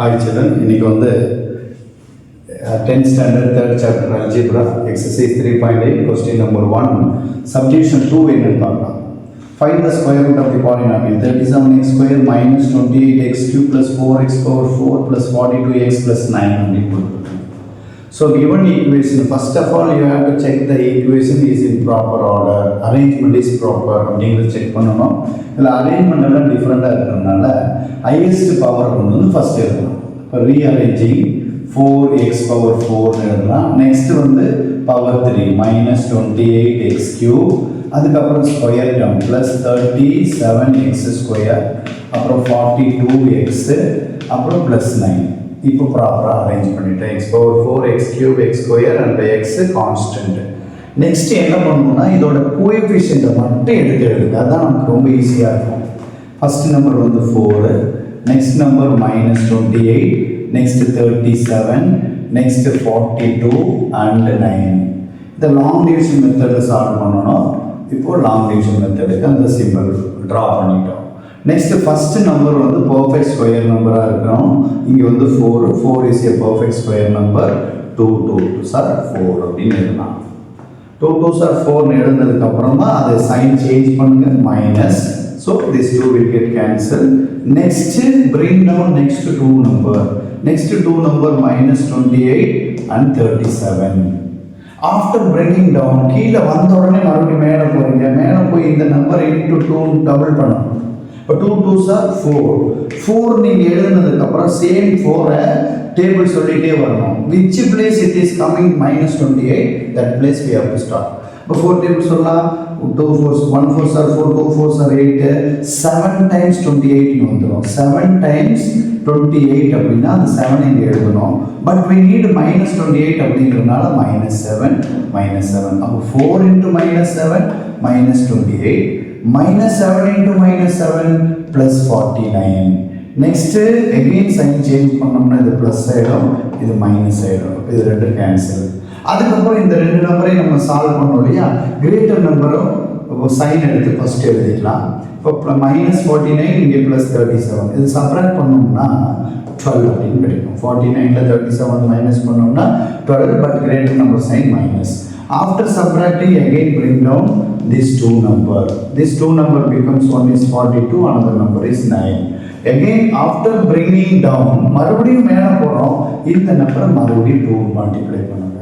Hi children, இன்னைக்கு வந்து 10th standard 3rd chapter algebra exercise 3.8 question number 1 subdivision 2 என்னன்னு பார்க்கலாம். Find the square root of the polynomial 37x square minus 28x cube plus 4x power 4 plus 42x plus 9 அப்படின்னு கொடுத்துருக்காங்க. So given equation, first of all you have to check the equation is in proper order, arrangement is proper அப்படிங்கிறது check பண்ணணும். இதில் arrangement எல்லாம் டிஃப்ரெண்ட்டாக இருக்கிறதுனால highest power கொண்டு வந்து ஃபஸ்ட் எழுதலாம். இப்போ ரீஅரேஞ்சிங் 4x power 4 எழுதலாம். நெக்ஸ்ட் வந்து பவர் 3 minus 28x cube, அதுக்கப்புறம் square term plus 37x square, அப்புறம் 42x, அப்புறம் ப்ளஸ் 9. இப்போ ப்ராப்பராக அரேஞ்ச் பண்ணிட்டேன். x power 4 x cube x square and x constant. Next என்ன பண்ணணும்னா இதோட கோஎஃபிஷியண்ட்டை மட்டும் எடுத்து எழுதுங்க. அதுதான் நமக்கு ரொம்ப ஈஸியாக இருக்கும். ஃபர்ஸ்ட் நம்பர் வந்து 4, next number minus 28, next 37, next 42 and 9. இந்த லாங் டிவிஷன் மெத்தடில் சால்வ் பண்ணணும். இப்போ லாங் டிவிஷன் மெத்தடுக்கு அந்த சிம்பிள் ட்ரா பண்ணிட்டோம். நெக்ஸ்ட் ஃபர்ஸ்ட் நம்பர் வந்து பர்ஃபெக்ட் ஸ்கொயர் நம்பராக இருக்கணும். இங்கே வந்து 4 is a perfect square number. 2 2s are 4 அப்படின்னு எழுதலாம். 2 2s are 4 எழுதுனதுக்கு அப்புறமா அதை சைன் சேஞ்ச் பண்ணுங்க minus. So this 2 will get cancelled. Next bring down next 2 number. Next 2 number minus 28 and 37. After bringing down கீழே வந்த உடனே மறுபடியும் மேலே போகிறீங்க. மேலே போய் இந்த நம்பர் into 2 டபுள் பண்ணணும். இப்போ 2 2s are 4 நீங்கள் எழுதுனதுக்கப்புறம் சேம் 4-ஐ டேபிள் சொல்லிகிட்டே வரணும். Which place it is coming minus 28, that place we have to start. இப்போ 4 டேபிள் சொல்லலாம். 2 4s 1 4s are 4, 2 4s are 8, 7 times 28 வந்துடும். 7 times 28 அப்படின்னா அந்த 7 இங்கே எழுதணும். பட் we need minus 28 அப்படிங்கிறதுனால -7 -7. அப்போ 4 into -7 minus 28, minus 7 into -7 plus 49. Next again sign change பண்ணோம்னா இது ப்ளஸ் ஆகிடும், இது மைனஸ் ஆகிடும். இது ரெண்டு கேன்சல். அதுக்கப்புறம் இந்த ரெண்டு நம்பரையும் நம்ம சால்வ் பண்ணோம் இல்லையா, கிரேட்டர் நம்பரும் சைன் எடுத்து ஃபஸ்ட் எழுதிக்கலாம். இப்போ -49 இங்கே +37, இது சப்ராக்ட் பண்ணோம்னா 12 அப்படின்னு கிடைக்கும். 49ல் 37 மைனஸ் பண்ணோம்னா 12, but greater number sign minus. After subtracting again bring down this 2 number. This 2 number becomes one is 42, another number is 9. Again after bringing down மறுபடியும் மேலே போகிறோம். இந்த நம்பரை மறுபடியும் 2 மல்டிப்ளை பண்ணுங்க.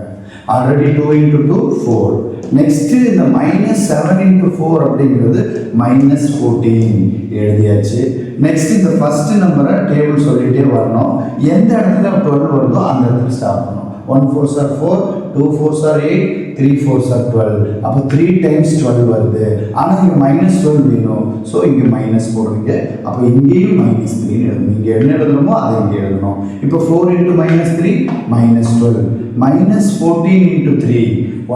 Already 2 into 2 4. நெக்ஸ்ட் இந்த -7 into 4 அப்படிங்கிறது -14 எழுதியாச்சு. நெக்ஸ்ட் இந்த ஃபர்ஸ்ட் நம்பரை டேபிள் சொல்லிகிட்டே வரணும். எந்த இடத்துல 12 வருதோ அந்த இடத்துல ஸ்டார்ட் பண்ணணும். 1 4s are 4, 2 4s are 8, 3 4s are 12. அப்போ 3 times 12 வருது. ஆனால் இங்கே -12 வேணும். ஸோ இங்கே மைனஸ் போடுவீங்க. அப்போ இங்கேயும் -3 எழுதணும். இங்கே என்ன எழுதணுமோ அதை இங்கே எழுதணும். இப்போ 4 into -3 -12, -14 into 3,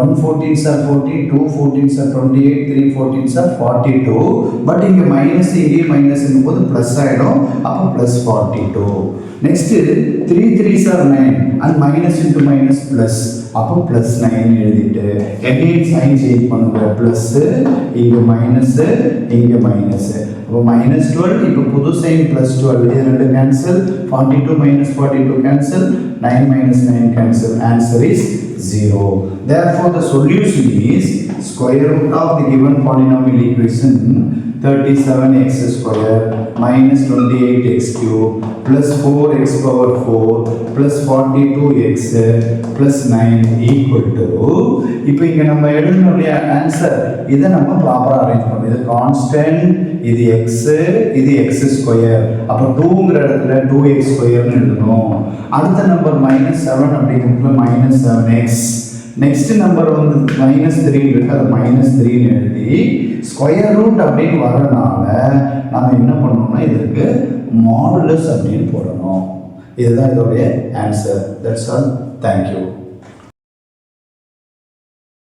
1 14s are 14, 2 14s are 28, 3 14s are 42. But இங்கே மைனஸ் இங்கே மைனஸ் போது ப்ளஸ் ஆகிடும். அப்போ +42. Next 3 3s are 9 and minus into minus plus. அப்போ +9 எழுதிட்டு எகைன் சைன் சேஞ்ச் பண்ணுங்க. ப்ளஸ் இங்கே மைனஸ் இங்கே மைனஸ். அப்போ -12, இப்போ புது சைன் +12, இது ரெண்டு cancel. 42 - 42 cancel, 9 - 9 cancel. Answer is 0. Therefore the solution is square root of the given polynomial equation 37x square minus 28x cube plus 4x power 4 plus 42x plus 9 equal to. இப்போ இங்கே நம்ம எழுதணுடைய answer இதை நம்ம ப்ராப்பராக arrange பண்ணணும். இது constant, இது x, இது x ஸ்கொயர். அப்போ 2ங்கிற இடத்துல 2x ஸ்கொயர்னு எழுதணும். அடுத்த நம்பர் -7 அப்படிங்கிறதுல -7x. நெக்ஸ்ட் நம்பர் வந்து -3 இருக்கு, அது -3ன்னு எழுதி ஸ்கொயர் ரூட் அப்படின்னு வரனால நம்ம என்ன பண்ணணும்னா இதற்கு மாடுலஸ் அப்படின்னு போடணும். இதுதான் இதோடைய ஆன்சர். That's all. தேங்க்யூ.